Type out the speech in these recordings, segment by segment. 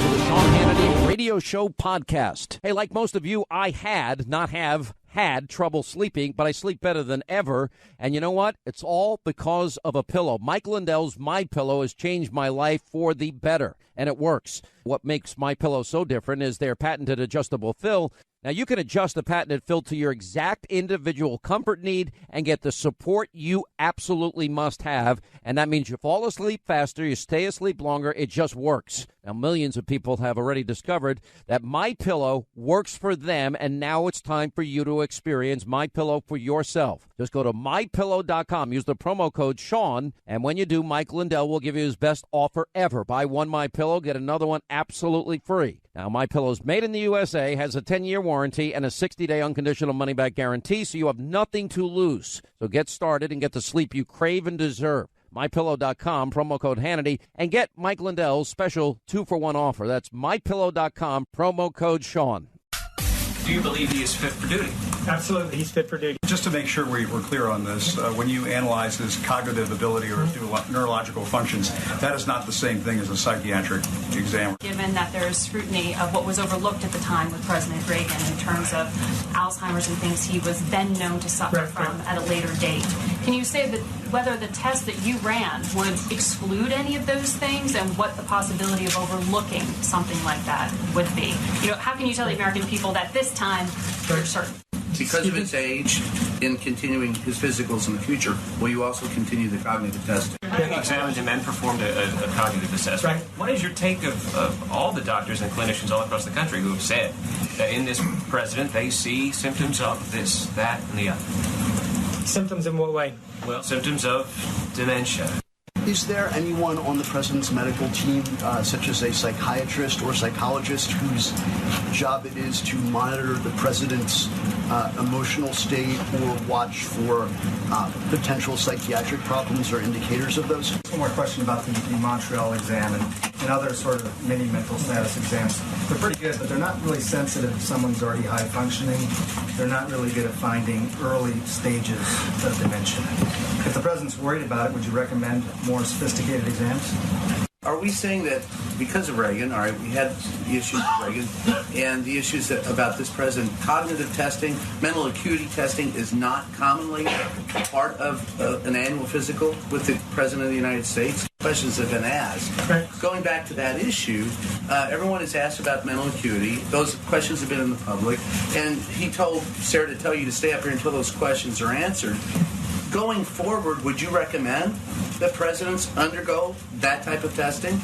to the Sean Hannity Radio Show podcast. Hey, like most of you, I had trouble sleeping, but I sleep better than ever. And you know what? It's all because of a pillow. Mike Lindell's My Pillow has changed my life for the better, and it works. What makes My Pillow so different is their patented adjustable fill. Now, you can adjust the patented fill to your exact individual comfort need and get the support you absolutely must have. And that means you fall asleep faster, you stay asleep longer. It just works. Now, millions of people have already discovered that My Pillow works for them, and now it's time for you to experience My Pillow for yourself. Just go to MyPillow.com. Use the promo code Sean, and when you do, Mike Lindell will give you his best offer ever. Buy one My Pillow, get another one absolutely free. Now, My Pillow's made in the USA, has a 10-year warranty and a 60-day unconditional money-back guarantee, so you have nothing to lose. So get started and get the sleep you crave and deserve. MyPillow.com, promo code Hannity, and get Mike Lindell's special 2-for-1 offer. That's MyPillow.com, promo code Sean. Do you believe he is fit for duty? Absolutely, he's fit for duty. Just to make sure we're clear on this, when you analyze his cognitive ability or neurological functions, that is not the same thing as a psychiatric exam. Given that there is scrutiny of what was overlooked at the time with President Reagan in terms of Alzheimer's and things he was then known to suffer from at a later date, can you say that whether the test that you ran would exclude any of those things and what the possibility of overlooking something like that would be? You know, how can you tell the American people that this time you're certain? Because of his age in continuing his physicals in the future, will you also continue the cognitive testing? Having examined him and performed a cognitive assessment, what is your take of all the doctors and clinicians all across the country who have said that in this president they see symptoms of this, that, and the other? Symptoms in what way? Well, symptoms of dementia. Is there anyone on the president's medical team, such as a psychiatrist or psychologist, whose job it is to monitor the president's emotional state or watch for potential psychiatric problems or indicators of those? One more question about the Montreal exam and other sort of mini mental status exams. They're pretty good, but they're not really sensitive if someone's already high functioning. They're not really good at finding early stages of dementia. If the president's worried about it, would you recommend more sophisticated exams? Are we saying that because of Reagan, all right, we had the issues with Reagan, and the issues about this president, cognitive testing, mental acuity testing is not commonly part of an annual physical with the president of the United States? Questions have been asked. Going back to that issue, everyone has asked about mental acuity. Those questions have been in the public, and he told Sarah to tell you to stay up here until those questions are answered. Going forward, would you recommend that presidents undergo that type of testing?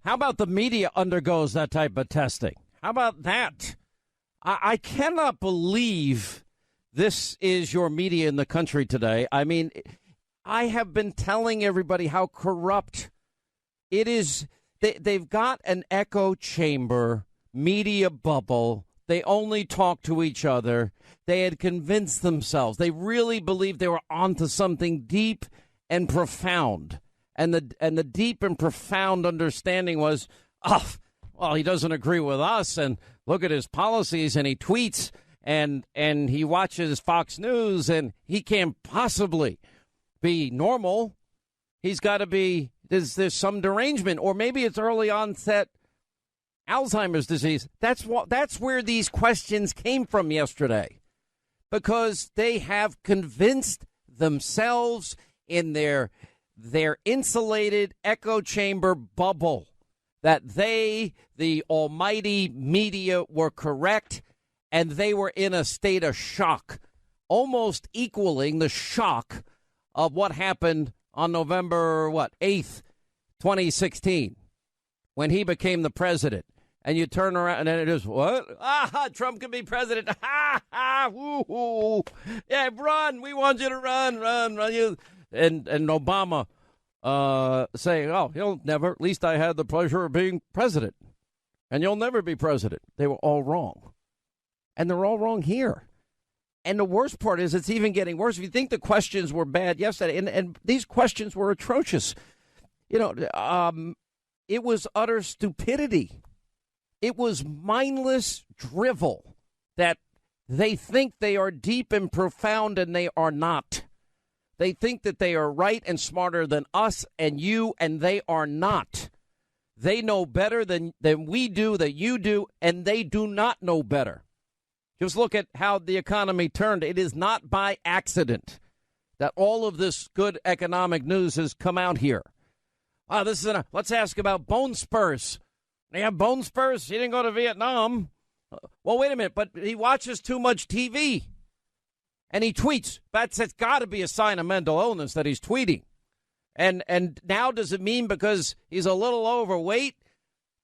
How about the media undergoes that type of testing? How about that? I cannot believe this is your media in the country today. I mean, I have been telling everybody how corrupt it is. They've got an echo chamber media bubble. They only talk to each other. They had convinced themselves. They really believed they were onto something deep and profound. And the deep and profound understanding was, well, he doesn't agree with us, and look at his policies, and he tweets, and he watches Fox News, and he can't possibly be normal. He's got to be, there's some derangement, or maybe it's early onset Alzheimer's disease. That's where these questions came from yesterday, because they have convinced themselves in their insulated echo chamber bubble that they, the almighty media, were correct, and they were in a state of shock, almost equaling the shock of what happened on November 8th, 2016, when he became the president. And you turn around, and then it is, what? Trump can be president. Woo-hoo. Yeah, run. We want you to run. You. And Obama saying, he'll never, at least I had the pleasure of being president. And you'll never be president. They were all wrong. And they're all wrong here. And the worst part is it's even getting worse. If you think the questions were bad yesterday, and these questions were atrocious, it was utter stupidity. It was mindless drivel that they think they are deep and profound, and they are not. They think that they are right and smarter than us and you, and they are not. They know better than we do, that you do, and they do not know better. Just look at how the economy turned. It is not by accident that all of this good economic news has come out here. Let's ask about bone spurs. They have bone spurs? He didn't go to Vietnam. Well, wait a minute, but he watches too much TV. And he tweets. That's got to be a sign of mental illness that he's tweeting. And now does it mean because he's a little overweight,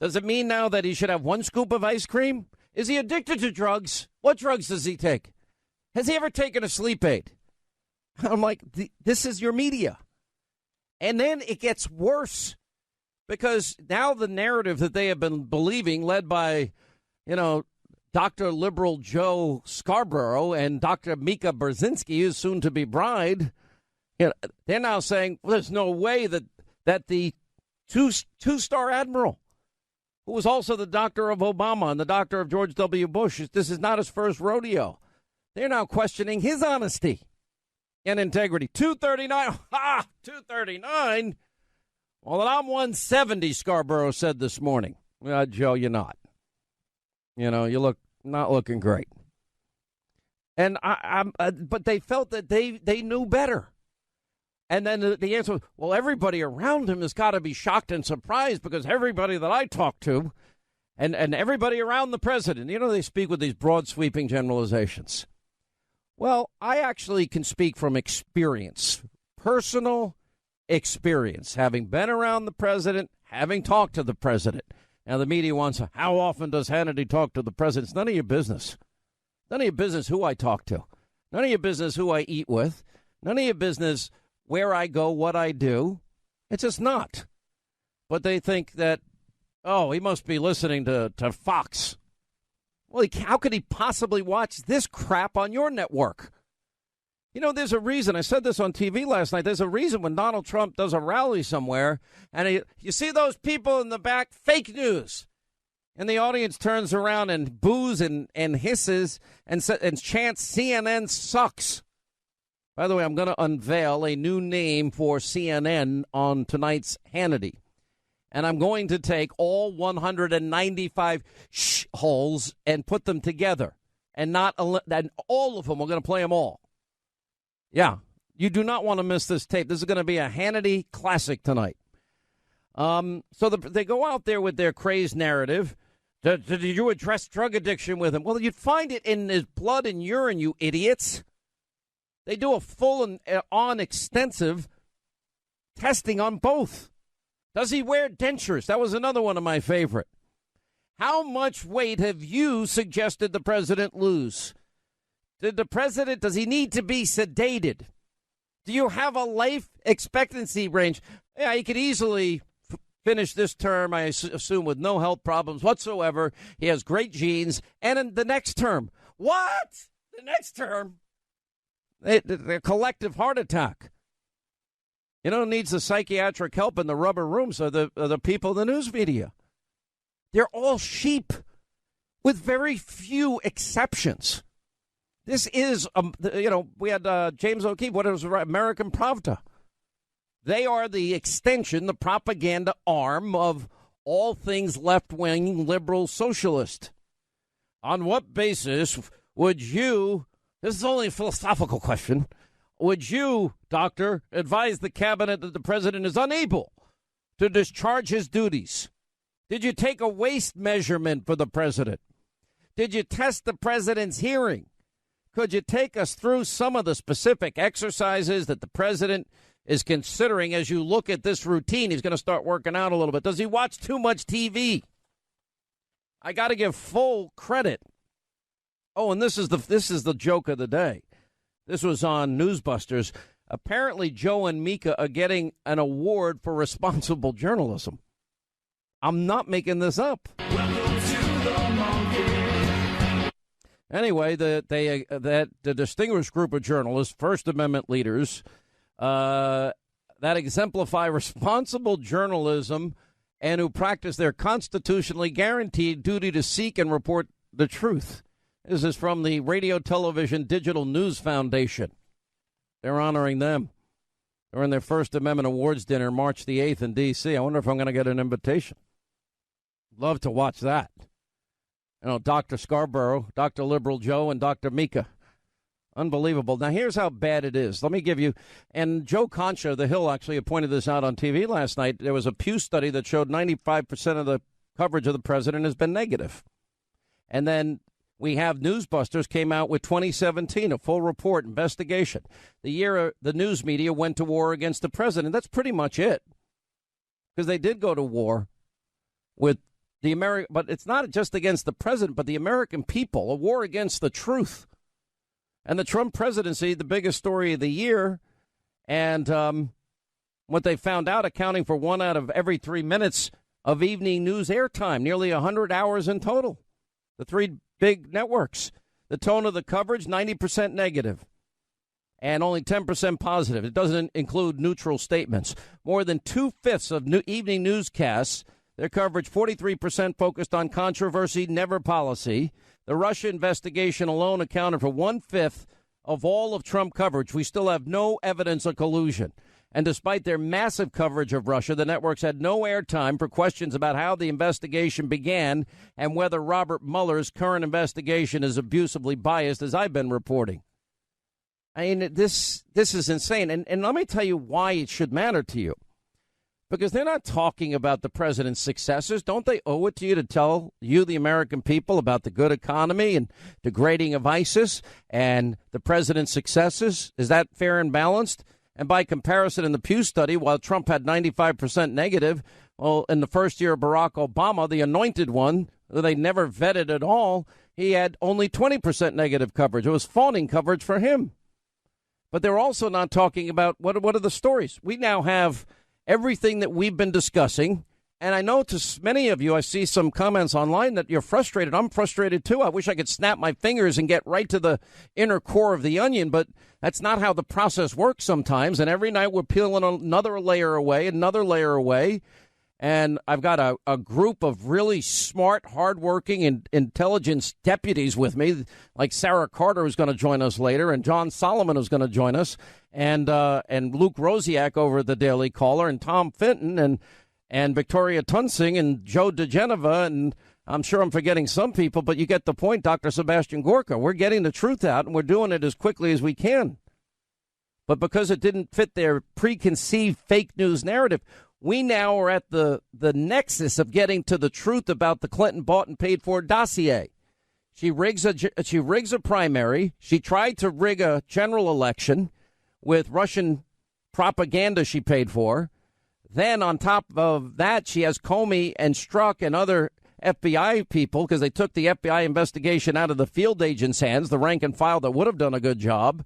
does it mean now that he should have one scoop of ice cream? Is he addicted to drugs? What drugs does he take? Has he ever taken a sleep aid? I'm like, this is your media. And then it gets worse because now the narrative that they have been believing, led by, Dr. Liberal Joe Scarborough and Dr. Mika Brzezinski, who's soon to be bride, they're now saying, well, there's no way that the two-star admiral, who was also the doctor of Obama and the doctor of George W. Bush, this is not his first rodeo. They're now questioning his honesty and integrity. 239. 239. Well, then I'm 170, Scarborough said this morning. Joe, you're not. You look not looking great. And but they felt that they knew better. And then the answer was, well, everybody around him has got to be shocked and surprised because everybody that I talk to and everybody around the president, they speak with these broad sweeping generalizations. Well, I actually can speak from experience, personal experience, having been around the president, having talked to the president. Now, the media wants, how often does Hannity talk to the president? It's none of your business. None of your business who I talk to. None of your business who I eat with. None of your business where I go, what I do. It's just not. But they think that, he must be listening to Fox. Well, how could he possibly watch this crap on your network? There's a reason. I said this on TV last night. There's a reason when Donald Trump does a rally somewhere, and you see those people in the back, fake news. And the audience turns around and boos and hisses and chants, CNN sucks. By the way, I'm going to unveil a new name for CNN on tonight's Hannity. And I'm going to take all 195 holes and put them together. And all of them, we're going to play them all. Yeah, you do not want to miss this tape. This is going to be a Hannity classic tonight. So they go out there with their crazed narrative. Did you address drug addiction with him? Well, you'd find it in his blood and urine, you idiots. They do a full and on extensive testing on both. Does he wear dentures? That was another one of my favorite. How much weight have you suggested the president lose? Does he need to be sedated? Do you have a life expectancy range? Yeah, he could easily finish this term, I assume, with no health problems whatsoever. He has great genes. And in the next term, what? The next term? A collective heart attack. Needs the psychiatric help in the rubber rooms are the people in the news media. They're all sheep with very few exceptions. This is, we had James O'Keefe, what was American Pravda. They are the extension, the propaganda arm of all things left-wing liberal socialist. On what basis would you, this is only a philosophical question, would you, doctor, advise the cabinet that the president is unable to discharge his duties? Did you take a waist measurement for the president? Did you test the president's hearing? Could you take us through some of the specific exercises that the president is considering as you look at this routine? He's going to start working out a little bit. Does he watch too much TV? I got to give full credit. Oh, and this is the joke of the day. This was on Newsbusters. Apparently, Joe and Mika are getting an award for responsible journalism. I'm not making this up. Anyway, the distinguished group of journalists, First Amendment leaders, that exemplify responsible journalism and who practice their constitutionally guaranteed duty to seek and report the truth. This is from the Radio, Television, Digital News Foundation. They're honoring them. They're in their First Amendment Awards dinner March the 8th in D.C. I wonder if I'm going to get an invitation. Love to watch that. You know, Dr. Scarborough, Dr. Liberal Joe, and Dr. Mika. Unbelievable. Now, here's how bad it is. Let me give you, and Joe Concha, The Hill, actually pointed this out on TV last night. There was a Pew study that showed 95% of the coverage of the president has been negative. And then we have Newsbusters came out with 2017, a full report investigation. The year the news media went to war against the president. That's pretty much it. Because they did go to war with the American, but it's not just against the president, but the American people, a war against the truth. And the Trump presidency, the biggest story of the year, and what they found out, accounting for 1 out of every 3 minutes of evening news airtime, nearly 100 hours in total. The three big networks. The tone of the coverage, 90% negative, and only 10% positive. It doesn't include neutral statements. More than 2/5 of evening newscasts, their coverage 43% focused on controversy, never policy. The Russia investigation alone accounted for 1/5 of all of Trump coverage. We still have no evidence of collusion. And despite their massive coverage of Russia, the networks had no airtime for questions about how the investigation began and whether Robert Mueller's current investigation is abusively biased, as I've been reporting. I mean, this is insane. And let me tell you why it should matter to you. Because they're not talking about the president's successors. Don't they owe it to you to tell you, the American people, about the good economy and degrading of ISIS and the president's successes? Is that fair and balanced? And by comparison, in the Pew study, while Trump had 95% negative, well, in the first year of Barack Obama, the anointed one, who they never vetted at all, he had only 20% negative coverage. It was fawning coverage for him. But they're also not talking about what are the stories. We now have everything that we've been discussing. And I know to many of you, I see some comments online that you're frustrated. I'm frustrated, too. I wish I could snap my fingers and get right to the inner core of the onion, but that's not how the process works sometimes. And every night we're peeling another layer away, another layer away. And I've got a group of really smart, hardworking, and intelligence deputies with me, like Sarah Carter, who's going to join us later, and John Solomon, who's going to join us, and Luke Rosiak over at the Daily Caller, and Tom Fenton, and Victoria Tunsing, and Joe DeGeneva, and I'm sure I'm forgetting some people, but you get the point, Dr. Sebastian Gorka. We're getting the truth out, and we're doing it as quickly as we can. But because it didn't fit their preconceived fake news narrative, we now are at the nexus of getting to the truth about the Clinton bought and paid for dossier. She rigs a primary. She tried to rig a general election with Russian propaganda she paid for. Then on top of that, she has Comey and Strzok and other FBI people, because they took the FBI investigation out of the field agent's hands, the rank and file that would have done a good job.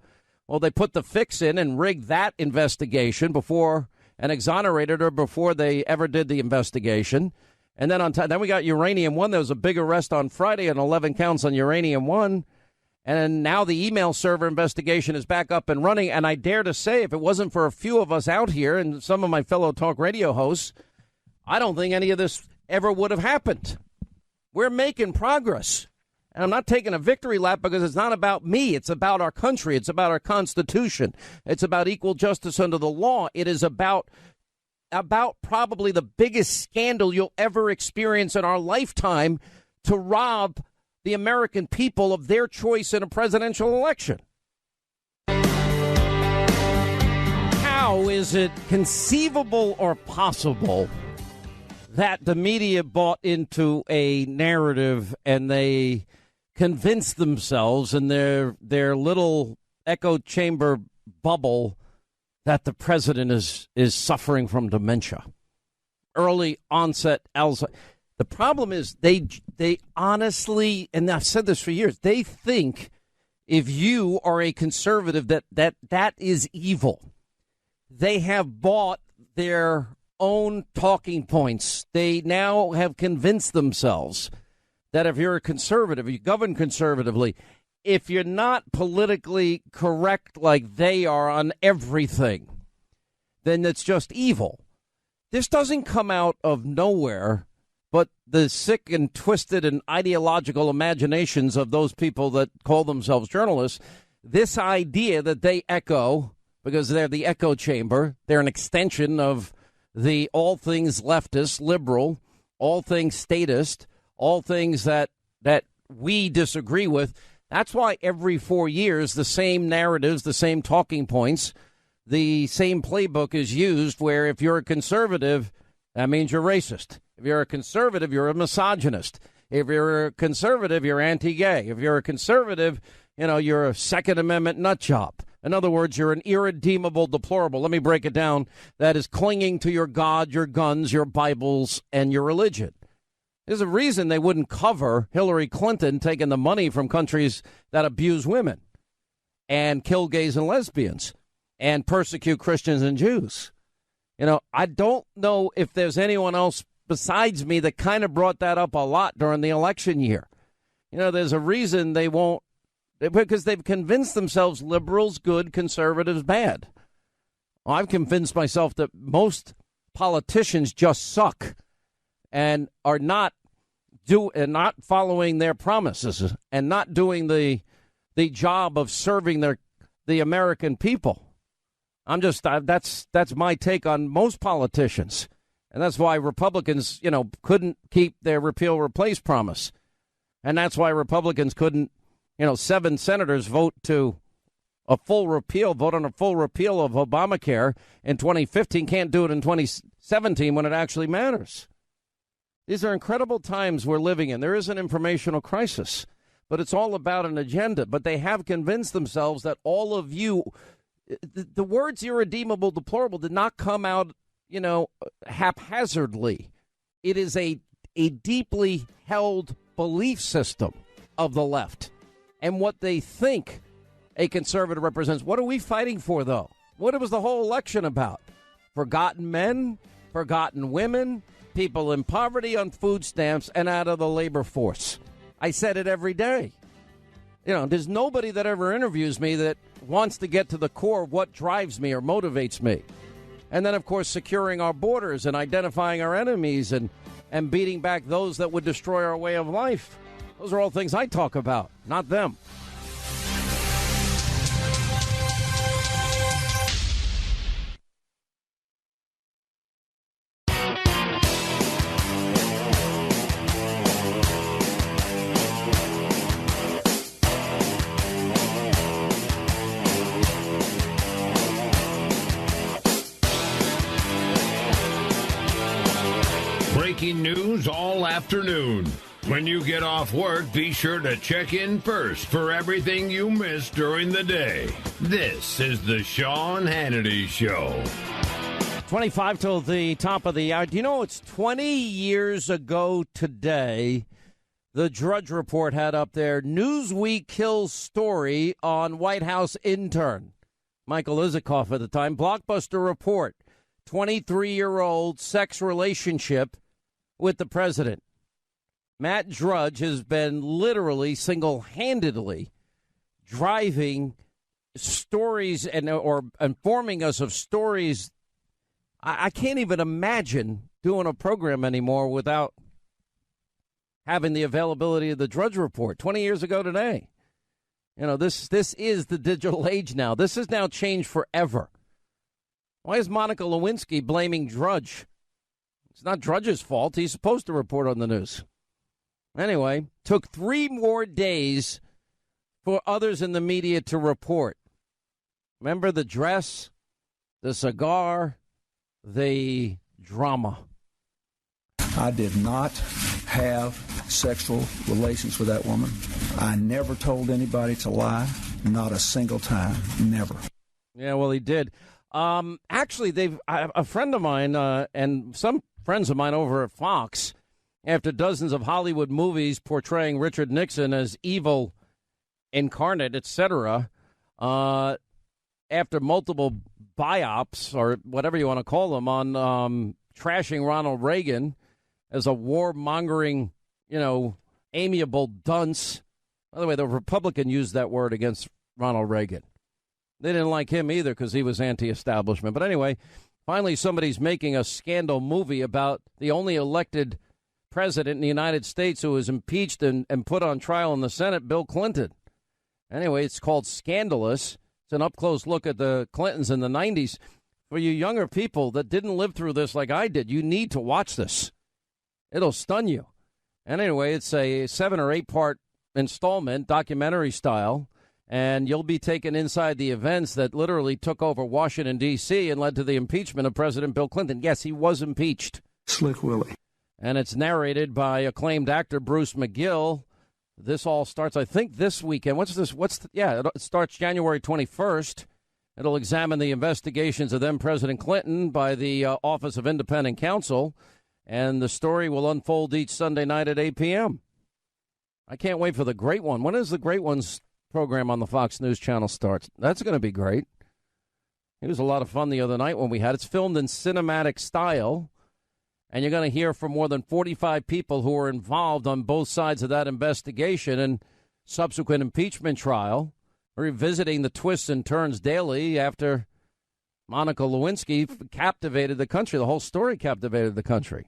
Well, they put the fix in and rigged that investigation before and exonerated her before they ever did the investigation. And then then we got Uranium One. There was a big arrest on Friday and 11 counts on Uranium One. And now the email server investigation is back up and running. And I dare to say, if it wasn't for a few of us out here and some of my fellow talk radio hosts, I don't think any of this ever would have happened. We're making progress. And I'm not taking a victory lap because it's not about me. It's about our country. It's about our Constitution. It's about equal justice under the law. It is about probably the biggest scandal you'll ever experience in our lifetime to rob the American people of their choice in a presidential election. How is it conceivable or possible that the media bought into a narrative and they convinced themselves in their little echo chamber bubble that the president is suffering from dementia, early onset Alzheimer's? The problem is they honestly, and I've said this for years, they think if you are a conservative that is evil. They have bought their own talking points. They now have convinced themselves that if you're a conservative, you govern conservatively, if you're not politically correct like they are on everything, then it's just evil. This doesn't come out of nowhere, but the sick and twisted and ideological imaginations of those people that call themselves journalists, this idea that they echo, because they're the echo chamber, they're an extension of the all things leftist, liberal, all things statist, all things that we disagree with. That's why every 4 years, the same narratives, the same talking points, the same playbook is used, where if you're a conservative, that means you're racist. If you're a conservative, you're a misogynist. If you're a conservative, you're anti-gay. If you're a conservative, you're a Second Amendment nut job. In other words, you're an irredeemable deplorable. Let me break it down. That is clinging to your God, your guns, your Bibles, and your religion. There's a reason they wouldn't cover Hillary Clinton taking the money from countries that abuse women and kill gays and lesbians and persecute Christians and Jews. I don't know if there's anyone else besides me that kind of brought that up a lot during the election year. There's a reason they won't, because they've convinced themselves liberals good, conservatives bad. Well, I've convinced myself that most politicians just suck and are not following their promises and not doing the job of serving the American people. That's my take on most politicians. And that's why Republicans, couldn't keep their repeal replace promise. And that's why Republicans couldn't, 7 senators vote on a full repeal of Obamacare in 2015, can't do it in 2017 when it actually matters. These are incredible times we're living in. There is an informational crisis, but it's all about an agenda. But they have convinced themselves that all of you, the words irredeemable, deplorable did not come out, haphazardly. It is a deeply held belief system of the left and what they think a conservative represents. What are we fighting for, though? What was the whole election about? Forgotten men, forgotten women, people in poverty, on food stamps, and out of the labor force. I said it every day. There's nobody that ever interviews me that wants to get to the core of what drives me or motivates me. And then, of course, securing our borders and identifying our enemies and beating back those that would destroy our way of life. Those are all things I talk about, not them. Breaking news all afternoon. When you get off work, be sure to check in first for everything you missed during the day. This is the Sean Hannity Show. 25 till the top of the hour. Do you know it's 20 years ago today? The Drudge Report had up there, Newsweek kills story on White House intern. Michael Isikoff at the time. Blockbuster Report, 23-year-old sex relationship with the president. Matt Drudge has been literally single-handedly driving stories or informing us of stories. I can't even imagine doing a program anymore without having the availability of the Drudge Report. 20 years ago today. This is the digital age now. This has now changed forever. Why is Monica Lewinsky blaming Drudge? It's not Drudge's fault. He's supposed to report on the news. Anyway, took 3 more days for others in the media to report. Remember the dress, the cigar, the drama. I did not have sexual relations with that woman. I never told anybody to lie, not a single time, never. Yeah, well, he did. Actually, a friend of mine and some friends of mine over at Fox, after dozens of Hollywood movies portraying Richard Nixon as evil incarnate, etc., after multiple biops, or whatever you want to call them, on trashing Ronald Reagan as a warmongering, amiable dunce. By the way, the Republican used that word against Ronald Reagan. They didn't like him either because he was anti-establishment. But anyway, finally somebody's making a scandal movie about the only elected president in the United States who was impeached and put on trial in the Senate, Bill Clinton. Anyway, it's called Scandalous. It's an up-close look at the Clintons in the 90s. For you younger people that didn't live through this like I did, you need to watch this. It'll stun you. And anyway, it's a 7 or 8 part installment, documentary style, and you'll be taken inside the events that literally took over Washington, D.C. and led to the impeachment of President Bill Clinton. Yes, he was impeached. Slick Willie. And it's narrated by acclaimed actor Bruce McGill. This all starts, I think, this weekend. It starts January 21st. It'll examine the investigations of then President Clinton by the Office of Independent Counsel, and the story will unfold each Sunday night at 8 p.m. I can't wait for the Great One. When is the Great One's program on the Fox News Channel starts? That's going to be great. It was a lot of fun the other night when we had it. It's filmed in cinematic style, and you're going to hear from more than 45 people who were involved on both sides of that investigation and subsequent impeachment trial, revisiting the twists and turns daily after Monica Lewinsky captivated the country. The whole story captivated the country.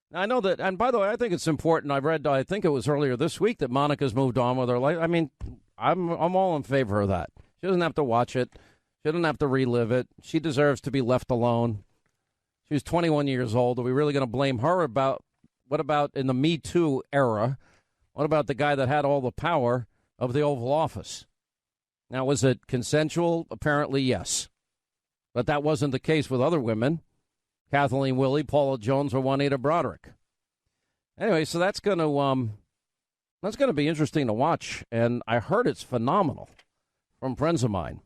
Now, I know that, and by the way, I think it's important. I think it was earlier this week that Monica's moved on with her life. I mean, I'm all in favor of that. She doesn't have to watch it. She doesn't have to relive it. She deserves to be left alone. She was 21 years old. Are we really going to blame her about, what about in the Me Too era? What about the guy that had all the power of the Oval Office? Now, was it consensual? Apparently, yes. But that wasn't the case with other women. Kathleen Willey, Paula Jones, or Juanita Broderick. Anyway, so that's going to be interesting to watch, and I heard it's phenomenal from friends of mine.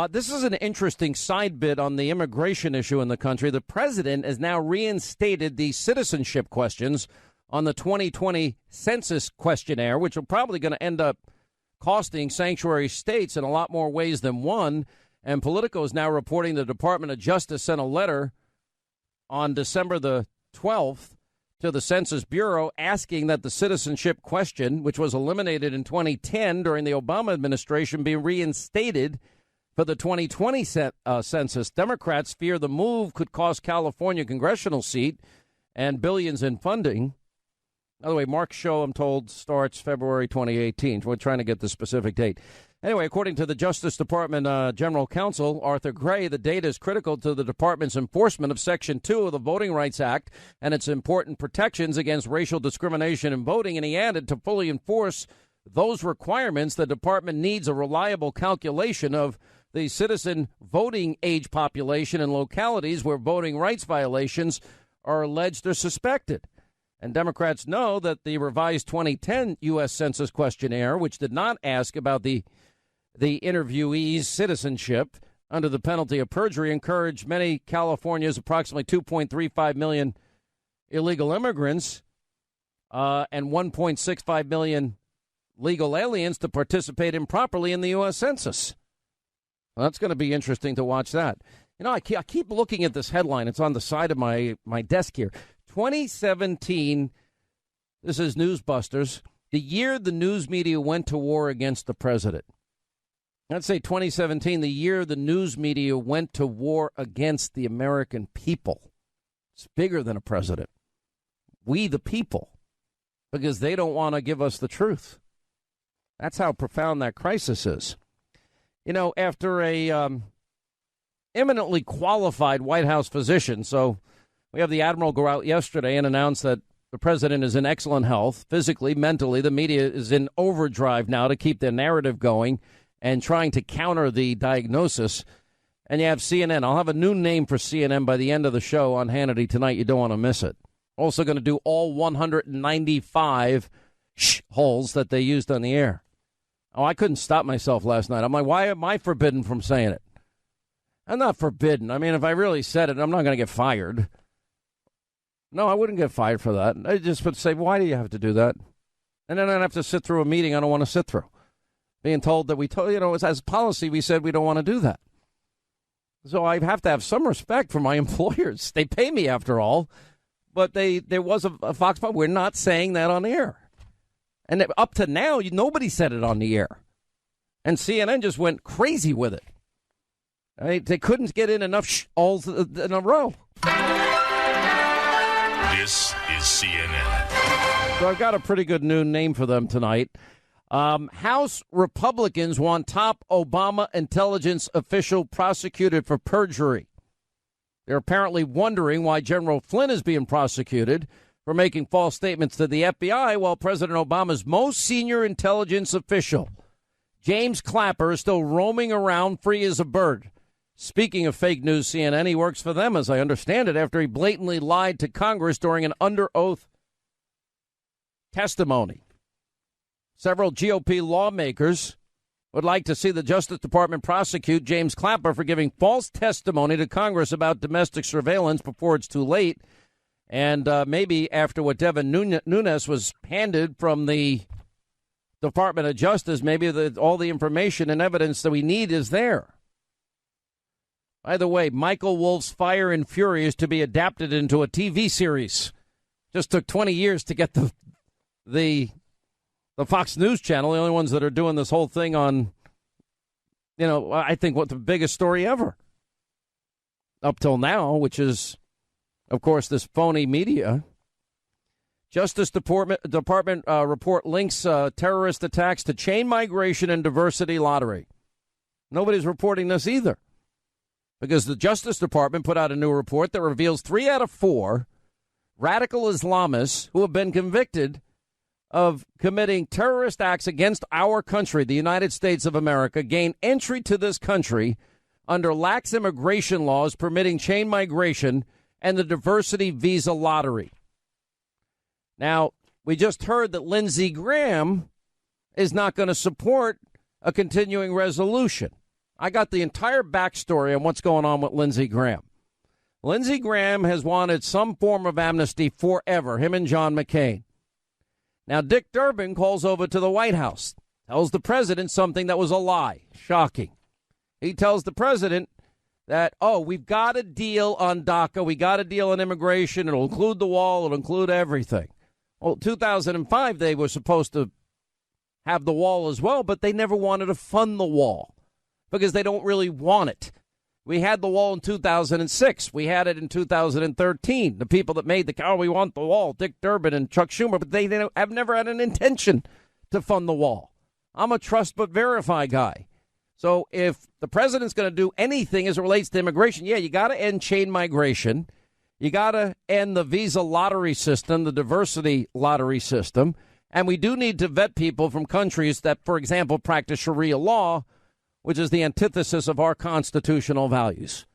This is an interesting side bit on the immigration issue in the country. The president has now reinstated the citizenship questions on the 2020 census questionnaire, which are probably going to end up costing sanctuary states in a lot more ways than one. And Politico is now reporting the Department of Justice sent a letter on December the 12th to the Census Bureau asking that the citizenship question, which was eliminated in 2010 during the Obama administration, be reinstated for the 2020 census. Democrats fear the move could cost California a congressional seat and billions in funding. By the way, Mark's show, I'm told, starts February 2018. We're trying to get the specific date. Anyway, according to the Justice Department General Counsel, Arthur Gray, the data is critical to the department's enforcement of Section 2 of the Voting Rights Act and its important protections against racial discrimination in voting. And he added, to fully enforce those requirements, the department needs a reliable calculation of the citizen voting age population in localities where voting rights violations are alleged or suspected. And Democrats know that the revised 2010 U.S. Census questionnaire, which did not ask about the interviewee's citizenship under the penalty of perjury, encouraged many California's approximately 2.35 million illegal immigrants and 1.65 million legal aliens to participate improperly in the U.S. Census. Well, that's going to be interesting to watch that. You know, I keep looking at this headline. It's on the side of my desk here. 2017, this is Newsbusters, the year the news media went to war against the president. I'd say 2017, the year the news media went to war against the American people. It's bigger than a president. We, the people, because they don't want to give us the truth. That's how profound that crisis is. You know, after a eminently qualified White House physician, so we have the admiral go out yesterday and announce that the president is in excellent health, physically, mentally. The media is in overdrive now to keep their narrative going and trying to counter the diagnosis. And you have CNN. I'll have a new name for CNN by the end of the show on Hannity tonight. You don't want to miss it. Also going to do all 195 holes that they used on the air. Oh, I couldn't stop myself last night. I'm like, why am I forbidden from saying it? I'm not forbidden. I mean, if I really said it, I'm not going to get fired. No, I wouldn't get fired for that. I just would say, why do you have to do that? And then I'd have to sit through a meeting I don't want to sit through. Being told that as policy, we said we don't want to do that. So I have to have some respect for my employers. They pay me after all. But there was a Fox Pub. We're not saying that on the air. And up to now, nobody said it on the air. And CNN just went crazy with it. They couldn't get in enough alls in a row. This is CNN. So I've got a pretty good new name for them tonight. House Republicans want top Obama intelligence official prosecuted for perjury. They're apparently wondering why General Flynn is being prosecuted for making false statements to the FBI while President Obama's most senior intelligence official, James Clapper, is still roaming around free as a bird. Speaking of fake news, CNN, he works for them, as I understand it, after he blatantly lied to Congress during an under oath testimony. Several GOP lawmakers would like to see the Justice Department prosecute James Clapper for giving false testimony to Congress about domestic surveillance before it's too late. And maybe after what Devin Nunes was handed from the Department of Justice, maybe all the information and evidence that we need is there. By the way, Michael Wolff's Fire and Fury is to be adapted into a TV series. Just took 20 years to get the Fox News channel, the only ones that are doing this whole thing on, I think what the biggest story ever up till now, which is, of course, this phony media. Justice Department report links terrorist attacks to chain migration and diversity lottery. Nobody's reporting this either, because the Justice Department put out a new report that reveals 3 out of 4 radical Islamists who have been convicted of committing terrorist acts against our country, the United States of America, gain entry to this country under lax immigration laws permitting chain migration and the diversity visa lottery. Now, we just heard that Lindsey Graham is not going to support a continuing resolution. I got the entire backstory on what's going on with Lindsey Graham. Lindsey Graham has wanted some form of amnesty forever, him and John McCain. Now, Dick Durbin calls over to the White House, tells the president something that was a lie. Shocking. He tells the president that, we've got a deal on DACA. We got a deal on immigration. It'll include the wall. It'll include everything. Well, 2005, they were supposed to have the wall as well, but they never wanted to fund the wall because they don't really want it. We had the wall in 2006. We had it in 2013. The people that made we want the wall, Dick Durbin and Chuck Schumer, but they have never had an intention to fund the wall. I'm a trust but verify guy. So if the president's going to do anything as it relates to immigration, you got to end chain migration. You got to end the visa lottery system, the diversity lottery system. And we do need to vet people from countries that, for example, practice Sharia law, which is the antithesis of our constitutional values.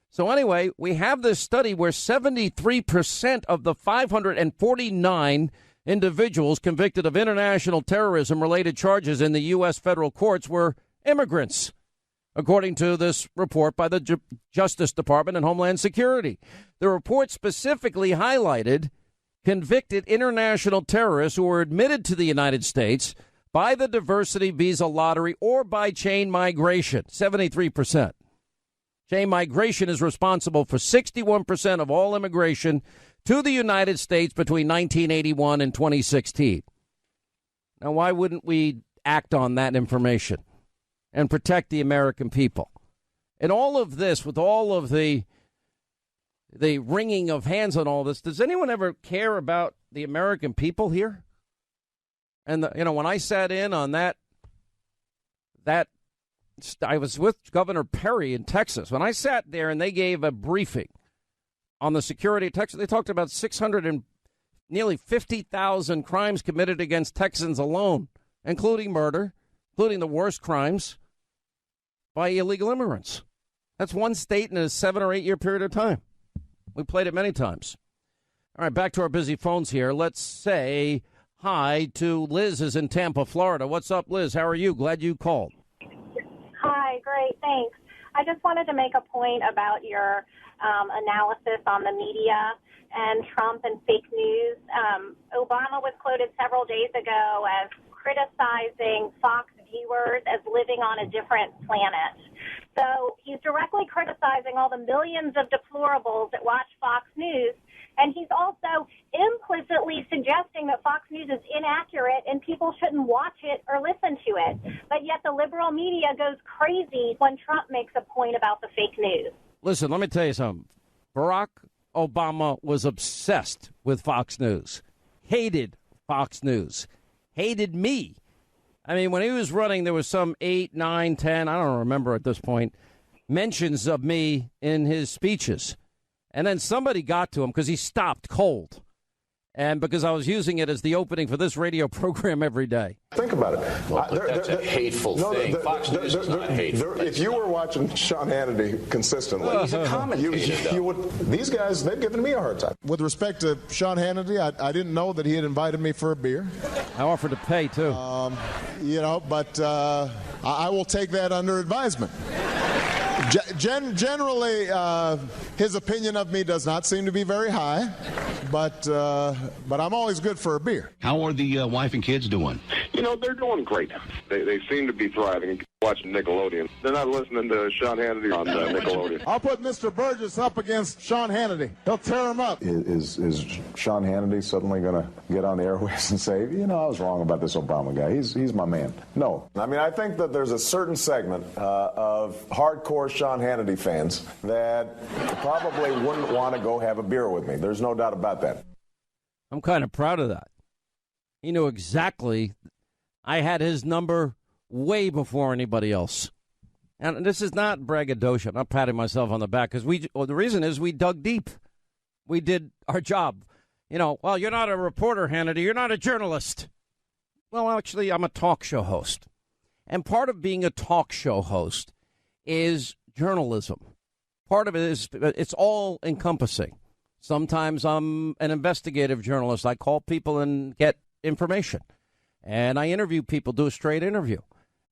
So anyway, we have this study where 73% of the 549 individuals convicted of international terrorism-related charges in the U.S. federal courts were immigrants, according to this report by the Justice Department and Homeland Security. The report specifically highlighted convicted international terrorists who were admitted to the United States by the diversity visa lottery or by chain migration, 73%. Chain migration is responsible for 61% of all immigration to the United States between 1981 and 2016. Now, why wouldn't we act on that information and protect the American people? And all of this, with all of the wringing of hands on all this, does anyone ever care about the American people here? And, when I sat in on that I was with Governor Perry in Texas. When I sat there and they gave a briefing on the security of Texas, they talked about 600 and nearly 50,000 crimes committed against Texans alone, including murder, including the worst crimes by illegal immigrants. That's one state in a 7 or 8 year period of time. We played it many times. All right, back to our busy phones here. Let's say hi to Liz is in Tampa, Florida. What's up, Liz? How are you? Glad you called. Hi, great, thanks. I just wanted to make a point about your analysis on the media and Trump and fake news. Obama was quoted several days ago as criticizing Fox viewers as living on a different planet. So he's directly criticizing all the millions of deplorables that watch Fox News. And he's also implicitly suggesting that Fox News is inaccurate and people shouldn't watch it or listen to it. But yet the liberal media goes crazy when Trump makes a point about the fake news. Listen, let me tell you something. Barack Obama was obsessed with Fox News, hated Fox News, hated me. I mean, when he was running, there was some 8, 9, 10, I don't remember at this point, mentions of me in his speeches. And then somebody got to him because he stopped cold. And because I was using it as the opening for this radio program every day. Think about it. Well, that's a hateful thing. Fox News is not hateful. If you were watching Sean Hannity consistently, he's a commentator. You would. These guys, they've given me a hard time. With respect to Sean Hannity, I didn't know that he had invited me for a beer. I offered to pay, too. But I will take that under advisement. Generally, his opinion of me does not seem to be very high, but I'm always good for a beer. How are the wife and kids doing? They're doing great. They seem to be thriving. Watching Nickelodeon. They're not listening to Sean Hannity on Nickelodeon. I'll put Mr. Burgess up against Sean Hannity. He'll tear him up. Is Sean Hannity suddenly going to get on the airwaves and say, I was wrong about this Obama guy. He's my man. No. I mean, I think that there's a certain segment of hardcore Sean Hannity fans that probably wouldn't want to go have a beer with me. There's no doubt about that. I'm kind of proud of that. He knew exactly. I had his number way before anybody else. And this is not braggadocio. I'm not patting myself on the back because the reason is we dug deep. We did our job. Well, you're not a reporter, Hannity. You're not a journalist. Well, actually, I'm a talk show host. And part of being a talk show host is journalism. Part of it is it's all encompassing. Sometimes I'm an investigative journalist. I call people and get information. And I interview people, do a straight interview.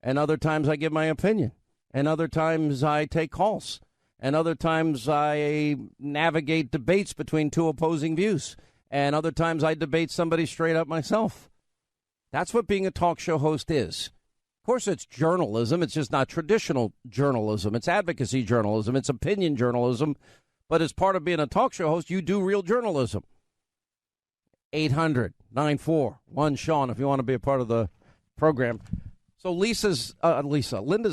And other times I give my opinion. And other times I take calls. And other times I navigate debates between two opposing views. And other times I debate somebody straight up myself. That's what being a talk show host is. Of course, it's journalism. It's just not traditional journalism. It's advocacy journalism. It's opinion journalism. But as part of being a talk show host, you do real journalism. 800-941-SEAN if you want to be a part of the program. So Linda's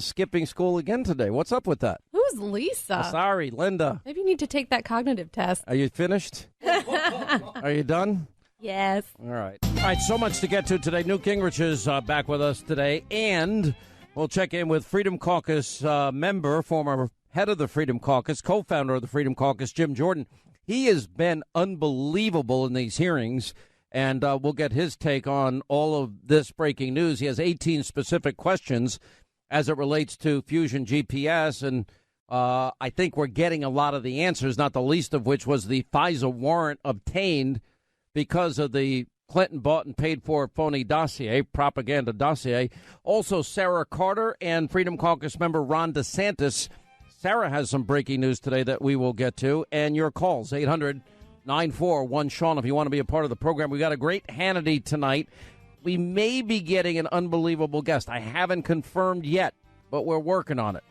skipping school again today. What's up with that? Who's Lisa? Sorry, Linda. Maybe you need to take that cognitive test. Are you finished? Are you done? Yes. All right. All right, so much to get to today. Newt Gingrich is back with us today, and we'll check in with Freedom Caucus member, former head of the Freedom Caucus, co-founder of the Freedom Caucus, Jim Jordan. He has been unbelievable in these hearings. And we'll get his take on all of this breaking news. He has 18 specific questions as it relates to Fusion GPS. And I think we're getting a lot of the answers, not the least of which was the FISA warrant obtained because of the Clinton bought and paid for phony dossier, propaganda dossier. Also, Sarah Carter and Freedom Caucus member Ron DeSantis. Sarah has some breaking news today that we will get to. And your calls, 800-941-SEAN if you want to be a part of the program. We got a great Hannity tonight. We may be getting an unbelievable guest. I haven't confirmed yet, but we're working on it.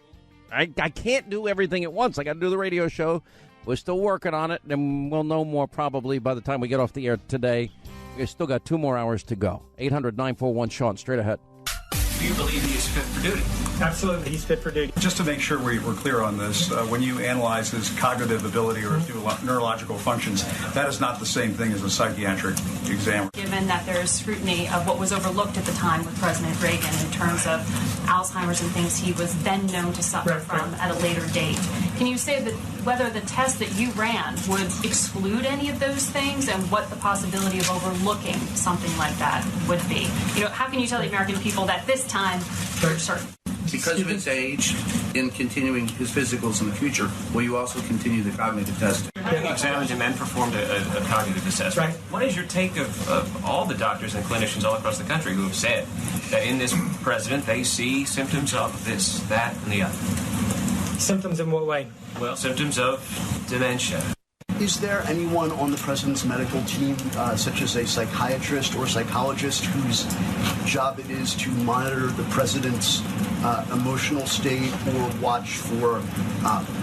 I can't do everything at once. I got to do the radio show. We're still working on it, and we'll know more probably by the time we get off the air today. We've still got 2 more hours to go. 800-941-SEAN, straight ahead. Do you believe he is fit for duty? Absolutely, he's fit for duty. Just to make sure we're clear on this, when you analyze his cognitive ability or his neurological functions, that is not the same thing as a psychiatric exam. Given that there's scrutiny of what was overlooked at the time with President Reagan in terms of Alzheimer's and things he was then known to suffer from at a later date, can you say that whether the test that you ran would exclude any of those things and what the possibility of overlooking something like that would be? How can you tell the American people that this time they're certain? Because of its age, in continuing his physicals in the future, will you also continue the cognitive testing? You examined him and performed a cognitive assessment. Right. What is your take of all the doctors and clinicians all across the country who have said that in this president they see symptoms of this, that, and the other? Symptoms in what way? Well, symptoms of dementia. Is there anyone on the president's medical team, such as a psychiatrist or psychologist, whose job it is to monitor the president's emotional state or watch for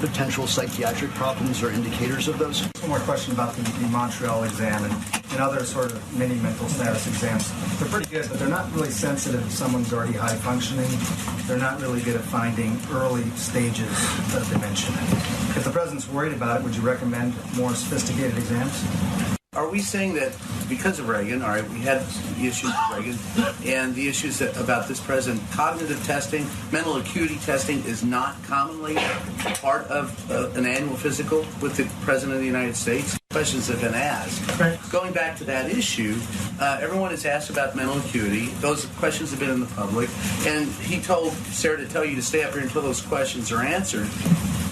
potential psychiatric problems or indicators of those? One more question about the Montreal exam and other sort of mini mental status exams. They're pretty good, but they're not really sensitive if someone's already high functioning. They're not really good at finding early stages of dementia. If the president's worried about it, would you recommend more sophisticated exams? Are we saying that because of Reagan, all right, we had issues with Reagan, and the issues about this president, cognitive testing, mental acuity testing is not commonly part of an annual physical with the president of the United States? Questions have been asked. Right. Going back to that issue, everyone has asked about mental acuity. Those questions have been in the public, and he told Sarah to tell you to stay up here until those questions are answered.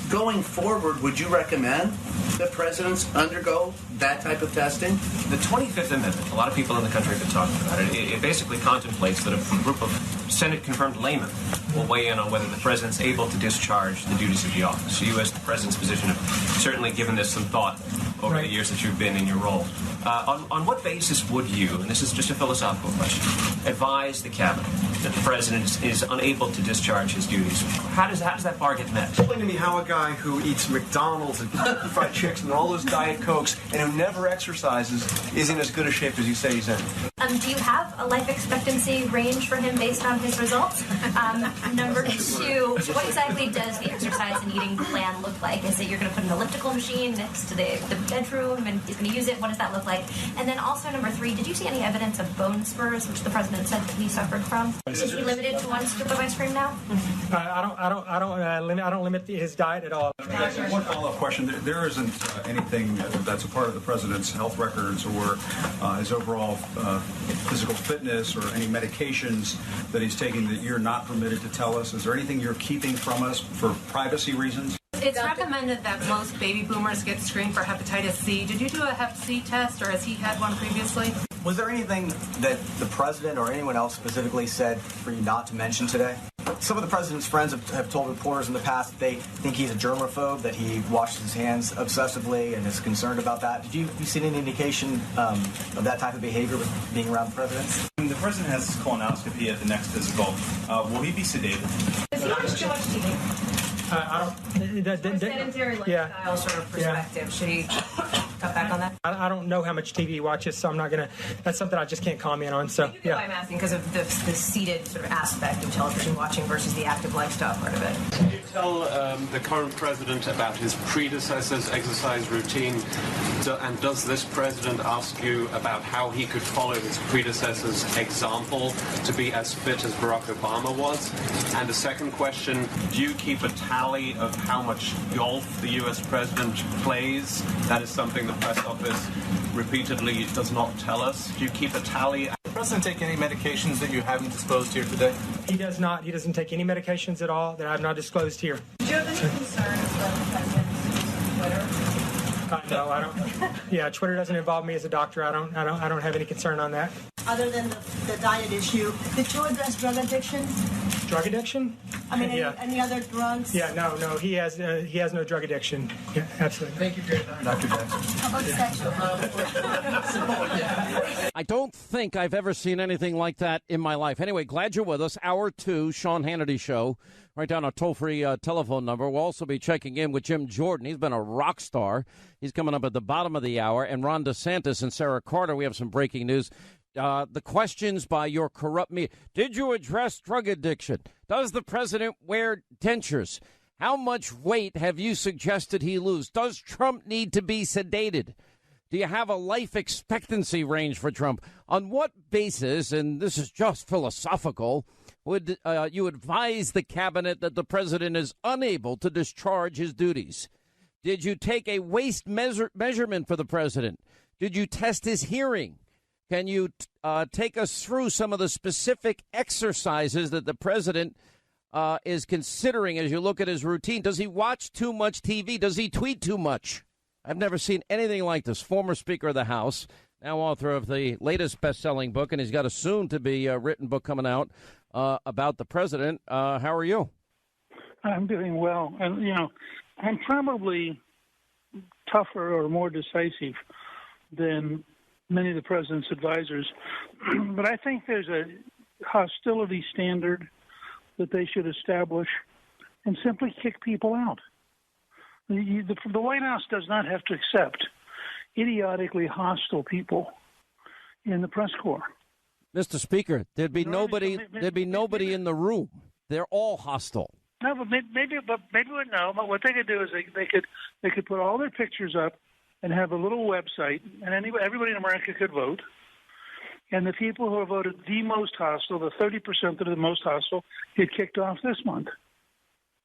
Going forward, would you recommend that presidents undergo that type of testing? The 25th Amendment, a lot of people in the country have been talking about it. It basically contemplates that a group of Senate-confirmed laymen will weigh in on whether the president's able to discharge the duties of the office. So you, as the president's position, have certainly given this some thought over the years that you've been in your role. On what basis would you, and this is just a philosophical question, advise the cabinet that the president is unable to discharge his duties? How does that bar get met? Explain to me how a guy who eats McDonald's and fried chicken and all those Diet Cokes and who never exercises is in as good a shape as you say he's in. Do you have a life expectancy range for him based on his results? Number two, what exactly does the exercise and eating plan look like? Is it you're going to put an elliptical machine next to the bedroom and he's going to use it? What does that look like? And then also number three, did you see any evidence of bone spurs, which the president said that he suffered from? Is he limited to one scoop of ice cream now? I don't limit his diet at all. One follow-up question. There isn't anything that's a part of the president's health records or his overall physical fitness or any medications that he's taking that you're not permitted to tell us. Is there anything you're keeping from us for privacy reasons? It's recommended that most baby boomers get screened for hepatitis C. Did you do a hep C test, or has he had one previously? Was there anything that the president or anyone else specifically said for you not to mention today? Some of the president's friends have told reporters in the past that they think he's a germaphobe, that he washes his hands obsessively and is concerned about that. Did you see any indication of that type of behavior with being around the president? The president has his colonoscopy at the next physical. Will he be sedated? Does he watch too much TV? I don't. Sedentary lifestyle sort of perspective. Should he cut back on that? I don't know how much TV he watches, so I'm not gonna. That's something I just can't comment on. So yeah, I'm asking because of the seated sort of aspect of television watching versus the active lifestyle part of it. Can you tell the current president about his predecessor's exercise routine, and does this president ask you about how he could follow his predecessor's example to be as fit as Barack Obama was? And a second question: do you keep a tally of how much golf the U.S. president plays? That is something the press office repeatedly does not tell us. Do you keep a tally? Does the president take any medications that you haven't disclosed here today? He does not. He doesn't take any medications at all that I have not disclosed here. Do you have any concerns about the president's Twitter? No, I don't. Yeah, Twitter doesn't involve me as a doctor. I don't have any concern on that. Other than the diet issue, did you address drug addiction? Drug addiction? I mean, any other drugs? Yeah, no. He has no drug addiction. Yeah, absolutely. Thank you for your time, Dr. Jackson. How about sexual? I don't think I've ever seen anything like that in my life. Anyway, glad you're with us. Hour 2, Sean Hannity Show. Write down a toll-free telephone number. We'll also be checking in with Jim Jordan. He's been a rock star. He's coming up at the bottom of the hour. And Ron DeSantis and Sarah Carter. We have some breaking news. The questions by your corrupt media. Did you address drug addiction? Does the president wear dentures? How much weight have you suggested he lose? Does Trump need to be sedated? Do you have a life expectancy range for Trump? On what basis, and this is just philosophical, would you advise the cabinet that the president is unable to discharge his duties? Did you take a waist measurement for the president? Did you test his hearing? Can you take us through some of the specific exercises that the president is considering as you look at his routine? Does he watch too much TV? Does he tweet too much? I've never seen anything like this. Former Speaker of the House, now author of the latest best-selling book, and he's got a soon-to-be written book coming out about the president. How are you? I'm doing well. And, I'm probably tougher or more decisive than many of the president's advisors. But I think there's a hostility standard that they should establish and simply kick people out. The White House does not have to accept idiotically hostile people in the press corps. Mr. Speaker, there'd be nobody in the room. They're all hostile. No, but maybe no. But what they could do is they could put all their pictures up and have a little website, and everybody in America could vote. And the people who are voted the most hostile, the 30% that are the most hostile, get kicked off this month.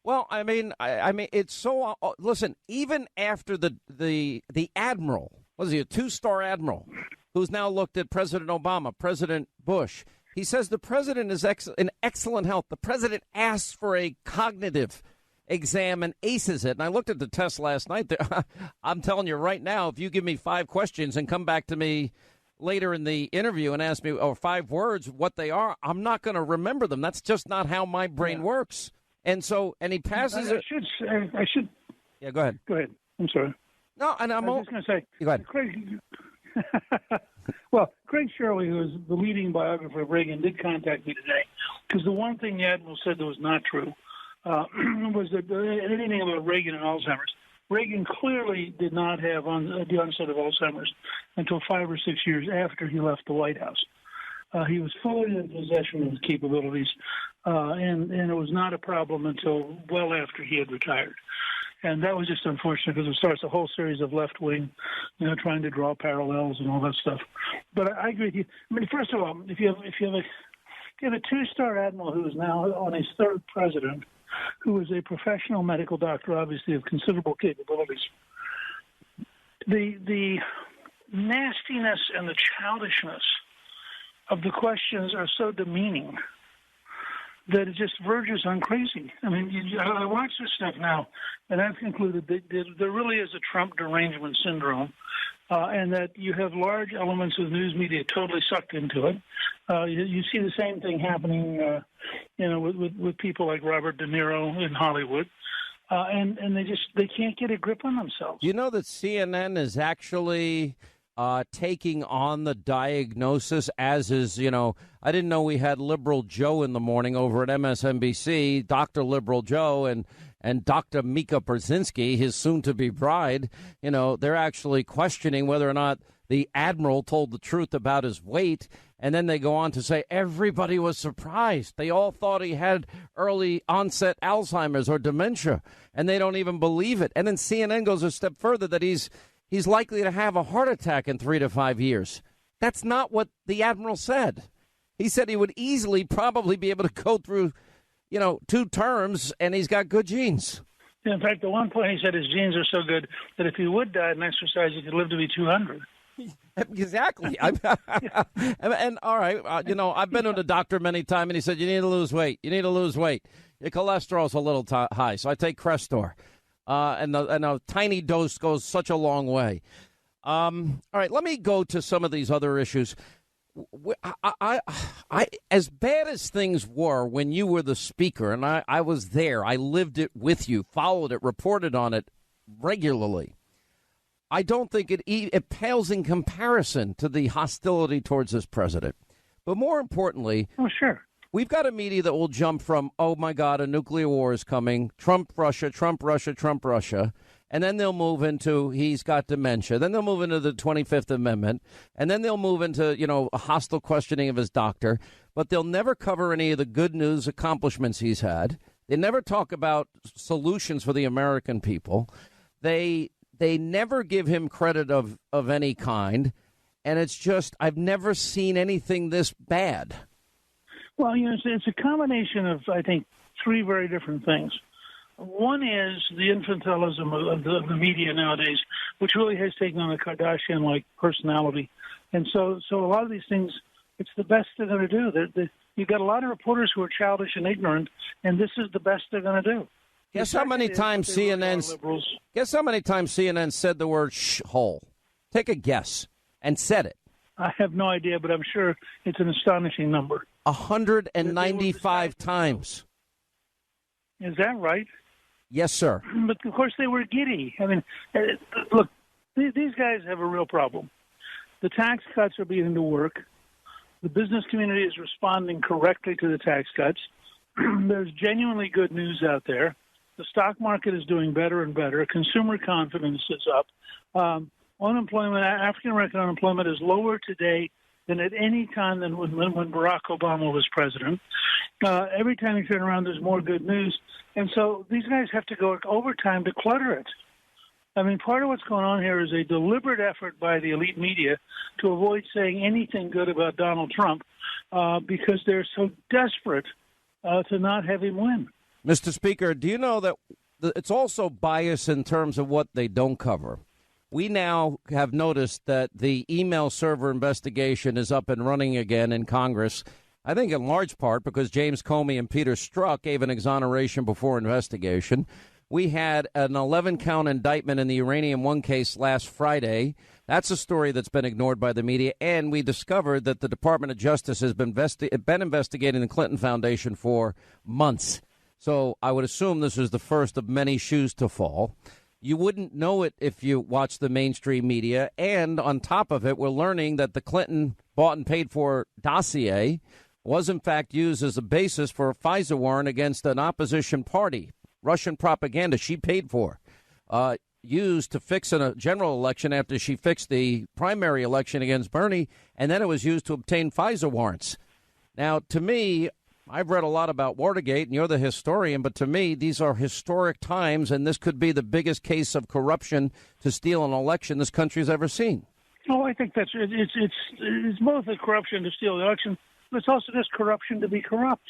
Well, I mean, it's so. Listen, even after the admiral, was he a 2-star admiral, who's now looked at President Obama, President Bush, he says the president is in excellent health. The president asks for a cognitive exam and aces it. And I looked at the test last night. I'm telling you right now, if you give me 5 questions and come back to me later in the interview and ask me 5 words what they are, I'm not going to remember them. That's just not how my brain works. And he passes it. I should. Yeah, go ahead. Go ahead. I'm sorry. No, and I was just going to say. Go ahead. Craig Shirley, who is the leading biographer of Reagan, did contact me today because the one thing the admiral said that was not true was that anything about Reagan and Alzheimer's. Reagan clearly did not have the onset of Alzheimer's until 5 or 6 years after he left the White House. He was fully in possession of his capabilities, and it was not a problem until well after he had retired. And that was just unfortunate because it starts a whole series of left-wing, trying to draw parallels and all that stuff. But I agree with you. I mean, first of all, if you have a 2-star admiral who is now on his 3rd president, who is a professional medical doctor, obviously of considerable capabilities, the nastiness and the childishness of the questions are so demeaning that it just verges on crazy. I mean, I watch this stuff now, and I've concluded that there really is a Trump derangement syndrome, and that you have large elements of news media totally sucked into it. You see the same thing happening, with people like Robert De Niro in Hollywood, and they can't get a grip on themselves. You know that CNN is actually taking on the diagnosis, as is, I didn't know we had Liberal Joe in the morning over at MSNBC, Dr. Liberal Joe and Dr. Mika Brzezinski, his soon-to-be bride. They're actually questioning whether or not the admiral told the truth about his weight. And then they go on to say everybody was surprised. They all thought he had early onset Alzheimer's or dementia, and they don't even believe it. And then CNN goes a step further that he's likely to have a heart attack in 3 to 5 years. That's not what the admiral said. He said he would easily probably be able to go through, 2 terms, and he's got good genes. In fact, at one point he said his genes are so good that if he would die and exercise, he could live to be 200. Exactly. And all right, I've been to the doctor many times, and he said, you need to lose weight. You need to lose weight. Your cholesterol's a little high, so I take Crestor. And a tiny dose goes such a long way. All right, let me go to some of these other issues. I as bad as things were when you were the speaker, and I was there, I lived it with you, followed it, reported on it regularly. I don't think it pales in comparison to the hostility towards this president. But more importantly, we've got a media that will jump from, oh, my God, a nuclear war is coming, Trump, Russia, Trump, Russia, Trump, Russia. And then they'll move into he's got dementia. Then they'll move into the 25th Amendment. And then they'll move into, a hostile questioning of his doctor. But they'll never cover any of the good news accomplishments he's had. They never talk about solutions for the American people. They never give him credit of any kind. And it's just, I've never seen anything this bad. Well, it's a combination of, I think, 3 very different things. One is the infantilism of the media nowadays, which really has taken on a Kardashian-like personality. And so a lot of these things, it's the best they're going to do. You've got a lot of reporters who are childish and ignorant, and this is the best they're going to do. Guess how many times CNN said the word hole? Take a guess, and said it. I have no idea, but I'm sure it's an astonishing number. 195 times. Is that right? Yes, sir. But, of course, they were giddy. I mean, look, these guys have a real problem. The tax cuts are beginning to work. The business community is responding correctly to the tax cuts. There's genuinely good news out there. The stock market is doing better and better. Consumer confidence is up. Unemployment, African-American unemployment is lower today than at any time than when Barack Obama was president. Every time you turn around, there's more good news. And so these guys have to go overtime to clutter it. I mean, part of what's going on here is a deliberate effort by the elite media to avoid saying anything good about Donald Trump because they're so desperate to not have him win. Mr. Speaker, do you know that it's also biased in terms of what they don't cover? We now have noticed that the email server investigation is up and running again in Congress, I think in large part because James Comey and Peter Strzok gave an exoneration before investigation. We had an 11-count indictment in the Uranium One case last Friday. That's a story that's been ignored by the media. And we discovered that the Department of Justice has been investigating the Clinton Foundation for months. So I would assume this is the first of many shoes to fall. You wouldn't know it if you watch the mainstream media. And on top of it, we're learning that the Clinton bought and paid for dossier was, in fact, used as a basis for a FISA warrant against an opposition party. Russian propaganda she paid for, used to fix in a general election after she fixed the primary election against Bernie, and then it was used to obtain FISA warrants. Now, to me, I've read a lot about Watergate, and you're the historian, but to me, these are historic times, and this could be the biggest case of corruption to steal an election this country's ever seen. Oh, I think that's it's both a corruption to steal the election, but it's also just corruption to be corrupt.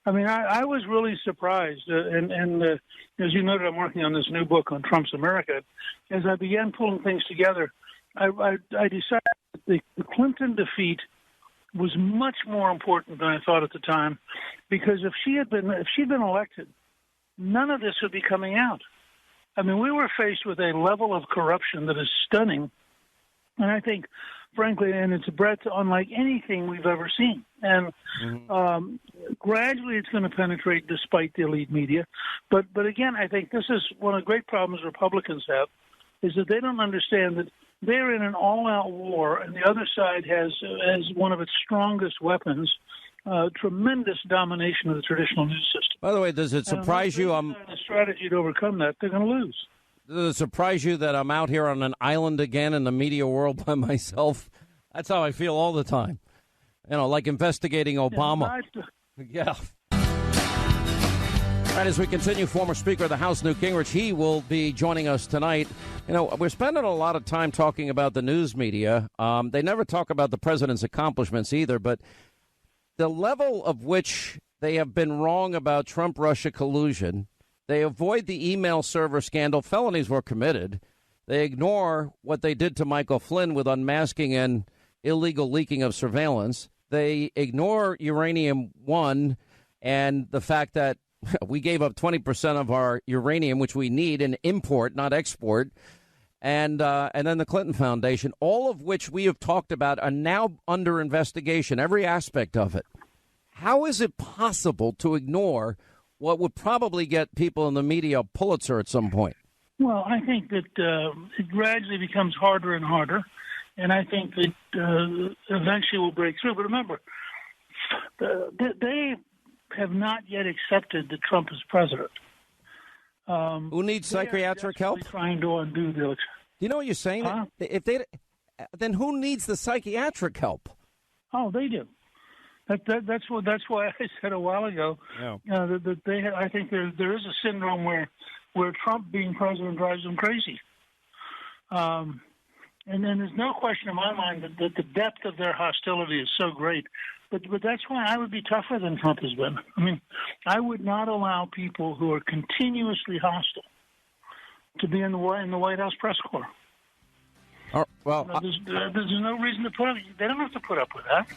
I mean, I was really surprised, and as you noted, I'm working on this new book on Trump's America. As I began pulling things together, I decided that the Clinton defeat was much more important than I thought at the time, because if she'd been elected, none of this would be coming out. I mean, we were faced with a level of corruption that is stunning, and I think, frankly, and it's a breadth unlike anything we've ever seen. And gradually it's going to penetrate despite the elite media. But again, I think this is one of the great problems Republicans have, is that they don't understand that they're in an all-out war, and the other side has one of its strongest weapons, tremendous domination of the traditional news system. By the way, does it surprise you? The strategy to overcome that, they're going to lose. Does it surprise you that I'm out here on an island again in the media world by myself? That's how I feel all the time. You know, like investigating Obama. Yeah. All right, as we continue, former Speaker of the House, Newt Gingrich, he will be joining us tonight. You know, we're spending a lot of time talking about the news media. They never talk about the president's accomplishments either, but the level of which they have been wrong about Trump-Russia collusion, they avoid the email server scandal. Felonies were committed. They ignore what they did to Michael Flynn with unmasking and illegal leaking of surveillance. They ignore Uranium One and the fact that we gave up 20% of our uranium, which we need, and import, not export. And then the Clinton Foundation, all of which we have talked about, are now under investigation, every aspect of it. How is it possible to ignore what would probably get people in the media a Pulitzer at some point? Well, I think that it gradually becomes harder and harder, and I think that eventually we'll break through. But remember, they have not yet accepted that Trump is president. Who needs psychiatric help? Trying to undo the election. You know what you're saying? Huh? Then who needs the psychiatric help? Oh, they do. That's why I said a while ago that they. I think there is a syndrome where Trump being president drives them crazy. And then there's no question in my mind that the depth of their hostility is so great. But that's why I would be tougher than Trump has been. I mean, I would not allow people who are continuously hostile to be in the White House press corps. Well, there's no reason to put up. They don't have to put up with that.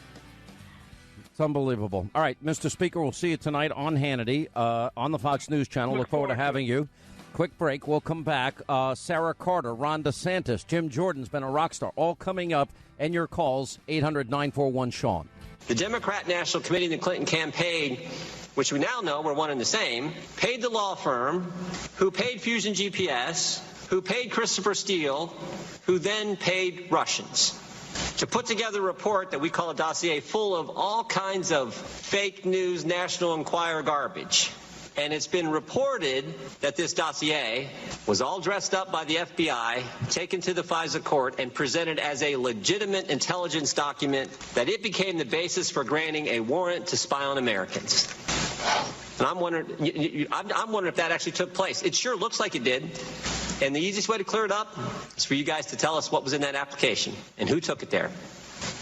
It's unbelievable. All right, Mr. Speaker, we'll see you tonight on Hannity, on the Fox News Channel. Look forward to having you. Quick break. We'll come back. Sarah Carter, Ron DeSantis, Jim Jordan's been a rock star. All coming up. And your calls, 800-941-SEAN. The Democrat National Committee and the Clinton campaign, which we now know were one and the same, paid the law firm, who paid Fusion GPS, who paid Christopher Steele, who then paid Russians to put together a report that we call a dossier full of all kinds of fake news, National Enquirer garbage. And it's been reported that this dossier was all dressed up by the FBI, taken to the FISA court, and presented as a legitimate intelligence document, that it became the basis for granting a warrant to spy on Americans. And I'm wondering if that actually took place. It sure looks like it did. And the easiest way to clear it up is for you guys to tell us what was in that application and who took it there.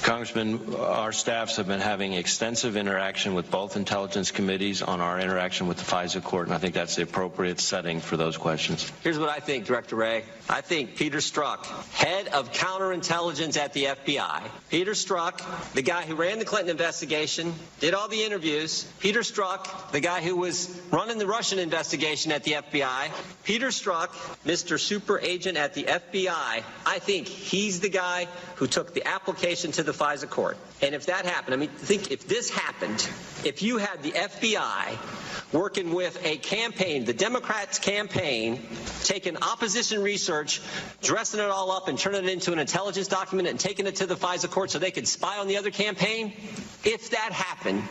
Congressman, our staffs have been having extensive interaction with both intelligence committees on our interaction with the FISA court, and I think that's the appropriate setting for those questions. Here's what I think, Director Wray. I think Peter Strzok, head of counterintelligence at the FBI. Peter Strzok, the guy who ran the Clinton investigation, did all the interviews. Peter Strzok, the guy who was running the Russian investigation at the FBI. Peter Strzok, Mr. Super Agent at the FBI. I think he's the guy who took the application to the FISA court. And if that happened, I mean, think if this happened, if you had the FBI working with a campaign, the Democrats' campaign, taking opposition research, dressing it all up and turning it into an intelligence document and taking it to the FISA court so they could spy on the other campaign, if that happened,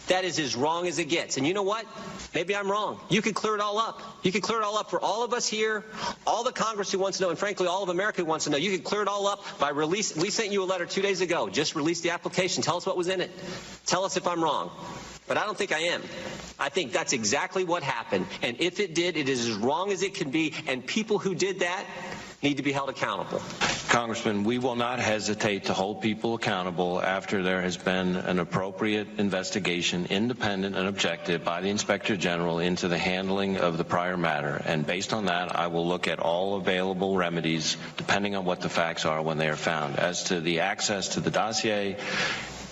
that is as wrong as it gets. And you know what? Maybe I'm wrong. You could clear it all up. You could clear it all up for all of us here, all the Congress who wants to know, and frankly, all of America who wants to know. You could clear it all up by release. We sent you a letter 2 days ago. Just release the application. Tell us what was in it. Tell us if I'm wrong. But I don't think I am. I think that's exactly what happened. And if it did, it is as wrong as it can be. And people who did that need to be held accountable. Congressman, we will not hesitate to hold people accountable after there has been an appropriate investigation, independent and objective, by the Inspector General into the handling of the prior matter. And based on that, I will look at all available remedies, depending on what the facts are when they are found. As to the access to the dossier,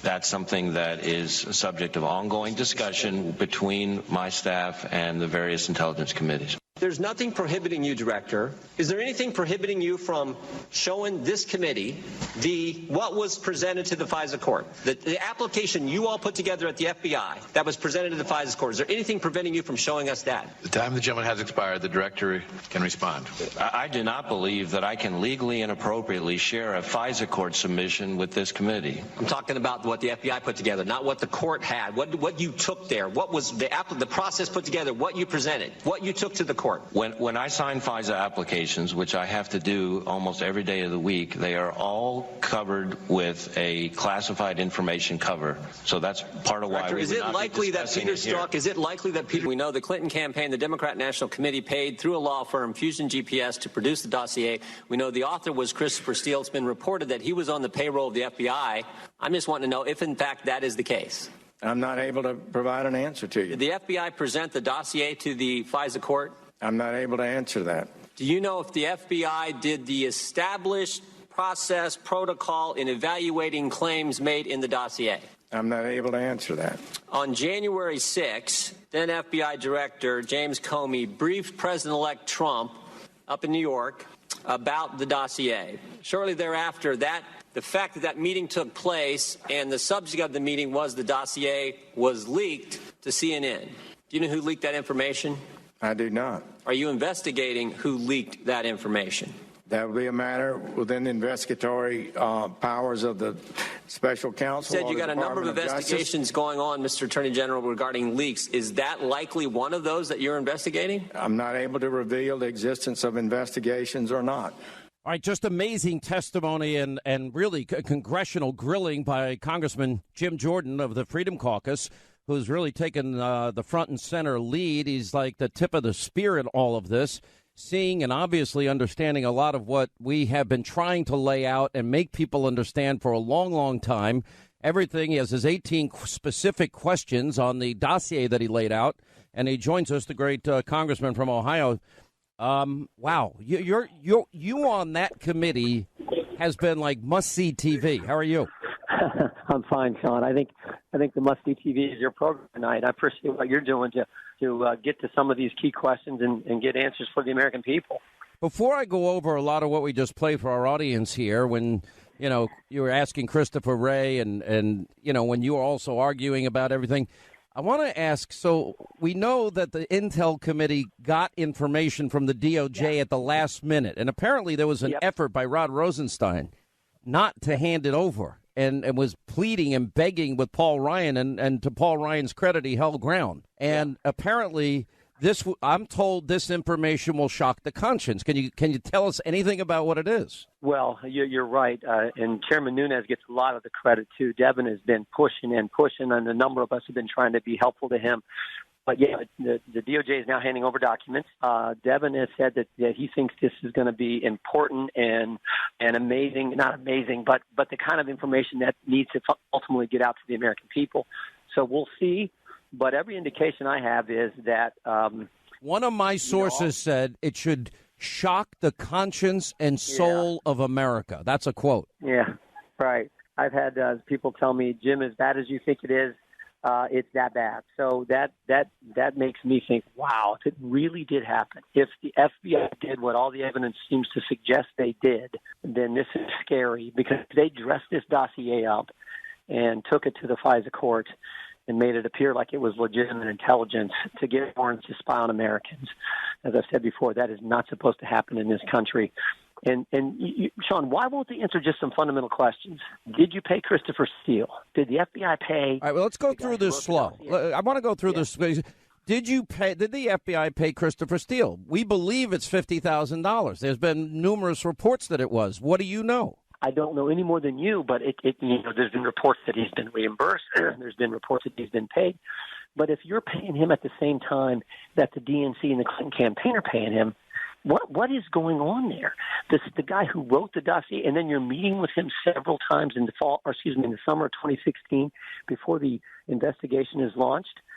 that's something that is a subject of ongoing discussion between my staff and the various intelligence committees. There's nothing prohibiting you, Director. Is there anything prohibiting you from showing this committee what was presented to the FISA court? The application you all put together at the FBI that was presented to the FISA court. Is there anything preventing you from showing us that? The time the gentleman has expired. The Director can respond. I do not believe that I can legally and appropriately share a FISA court submission with this committee. I'm talking about what the FBI put together, not what the court had, what you took there, what was the process put together, what you presented, what you took to the court. When I sign FISA applications, which I have to do almost every day of the week, they are all covered with a classified information cover. So that's part of why we is it likely that Peter Strzok, is it likely that Peter, we know the Clinton campaign, the Democrat National Committee paid through a law firm, Fusion GPS, to produce the dossier. We know the author was Christopher Steele. It's been reported that he was on the payroll of the FBI. I'm just wanting to know if, in fact, that is the case. I'm not able to provide an answer to you. Did the FBI present the dossier to the FISA court? I'm not able to answer that. Do you know if the FBI did the established process protocol in evaluating claims made in the dossier? I'm not able to answer that. On January 6, then FBI Director James Comey briefed President-elect Trump up in New York about the dossier. Shortly thereafter, the fact that meeting took place and the subject of the meeting was the dossier was leaked to CNN. Do you know who leaked that information? I do not. Are you investigating who leaked that information? That would be a matter within the investigatory powers of the special counsel. You said you got a number of investigations going on, Mr. Attorney General, regarding leaks. Is that likely one of those that you're investigating? I'm not able to reveal the existence of investigations or not. All right, just amazing testimony and really congressional grilling by Congressman Jim Jordan of the Freedom Caucus, who's really taken the front and center lead. He's like the tip of the spear in all of this, seeing and obviously understanding a lot of what we have been trying to lay out and make people understand for a long, long time. Everything. He has his 18 specific questions on the dossier that he laid out, and he joins us, the great congressman from Ohio. Wow, you on that committee has been like must-see TV. How are you? I'm fine, Sean. I think the must-see TV is your program tonight. I appreciate what you're doing to get to some of these key questions and get answers for the American people. Before I go over a lot of what we just played for our audience here, when you were asking Christopher Wray and when you were also arguing about everything, I want to ask. So we know that the Intel Committee got information from the DOJ at the last minute, and apparently there was an effort by Rod Rosenstein not to hand it over. And was pleading and begging with Paul Ryan, and to Paul Ryan's credit, he held ground. And apparently, I'm told this information will shock the conscience. Can you tell us anything about what it is? Well, you're right, and Chairman Nunes gets a lot of the credit too. Devin has been pushing, and a number of us have been trying to be helpful to him. But yeah, the DOJ is now handing over documents. Devin has said that he thinks this is going to be important and amazing, not amazing, but the kind of information that needs to ultimately get out to the American people. So we'll see. But every indication I have is that one of my sources said it should shock the conscience and soul of America. That's a quote. Yeah, right. I've had people tell me, Jim, as bad as you think it is, it's that bad. So that makes me think, wow, if it really did happen, if the FBI did what all the evidence seems to suggest they did, then this is scary because they dressed this dossier up and took it to the FISA court and made it appear like it was legitimate intelligence to get warrants to spy on Americans. As I've said before, that is not supposed to happen in this country. And Sean, why won't they answer just some fundamental questions? Did you pay Christopher Steele? Did the FBI pay? All right, well, let's go through this slow. I want to go through this. Did the FBI pay Christopher Steele? We believe it's $50,000. There's been numerous reports that it was. What do you know? I don't know any more than you, but there's been reports that he's been reimbursed. There's been reports that he's been paid. But if you're paying him at the same time that the DNC and the Clinton campaign are paying him, what is going on there? The guy who wrote the dossier, and then you're meeting with him several times in the summer of 2016 before the investigation is launched.